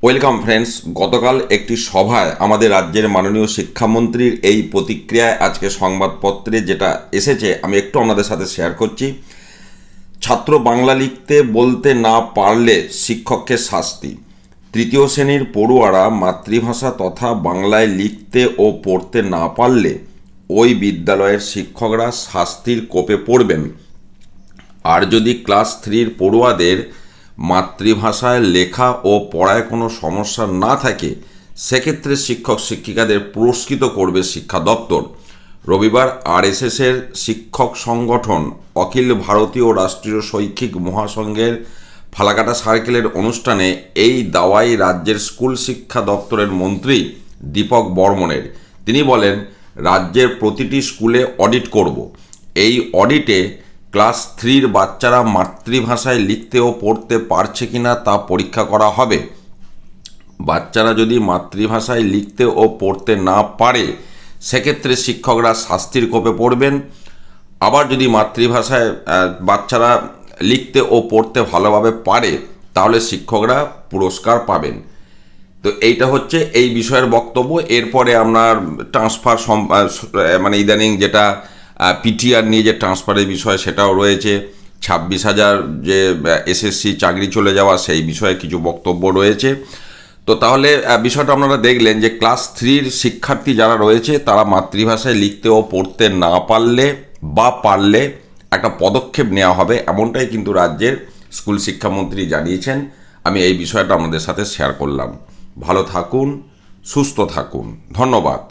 Welcome friends. গতকাল একটি সভায় আমাদের রাজ্যের মাননীয় শিক্ষামন্ত্রীর এই প্রতিক্রিয়ায় আজকে সংবাদপত্রে যেটা এসেছে আমি একটু আপনাদের সাথে শেয়ার করছি। ছাত্র বাংলা লিখতে বলতে না পারলে শিক্ষককে শাস্তি। তৃতীয় শ্রেণীর পড়ুয়ারা মাতৃভাষা তথা বাংলায় লিখতে ও পড়তে না পারলে ওই বিদ্যালয়ের শিক্ষকরা শাস্তির কোপে পড়বেন। আর যদি ক্লাস 3-র পড়ুয়াদের মাতৃভাষায় লেখা ও পড়ায় কোনো সমস্যা না থাকে সেক্ষেত্রে শিক্ষক শিক্ষিকাদের পুরস্কৃত করবে শিক্ষা দপ্তর। রবিবার আরএসএসের শিক্ষক সংগঠন অখিল ভারতীয় রাষ্ট্রীয় শৈক্ষিক মহাসংঘের ফালাকাটা সার্কেলের অনুষ্ঠানে এই দাওয়াই রাজ্যের স্কুল শিক্ষা দপ্তরের মন্ত্রী দীপক বর্মনের। তিনি বলেন, রাজ্যের প্রতিটি স্কুলে অডিট করব। এই অডিটে ক্লাস 3-র বাচ্চারা মাতৃভাষায় লিখতে ও পড়তে পারছে কিনা তা পরীক্ষা করা হবে। বাচ্চারা যদি মাতৃভাষায় লিখতে ও পড়তে না পারে সেক্ষেত্রে শিক্ষকরা শাস্তির কোপে পড়বেন। আবার যদি মাতৃভাষায় বাচ্চারা লিখতে ও পড়তে ভালোভাবে পারে তাহলে শিক্ষকরা পুরস্কার পাবেন। তো এইটা হচ্ছে এই বিষয়ের বক্তব্য। এরপরে আপনার ট্রান্সফার মানে ইদানিং যেটা পিটিআর নিয়ে যে ট্রান্সফারের বিষয় সেটাও রয়েছে। 26,000 যে এসএসসি চাকরি চলে যাওয়া সেই বিষয়ে কিছু বক্তব্য রয়েছে। তো তাহলে বিষয়টা আপনারা দেখলেন যে ক্লাস 3-র শিক্ষার্থী যারা রয়েছে তারা মাতৃভাষায় লিখতে ও পড়তে না পারলে বা পারলে একটা পদক্ষেপ নেওয়া হবে, এমনটাই কিন্তু রাজ্যের স্কুল শিক্ষামন্ত্রী জানিয়েছেন। আমি এই বিষয়টা আপনাদের সাথে শেয়ার করলাম। ভালো থাকুন, সুস্থ থাকুন, ধন্যবাদ।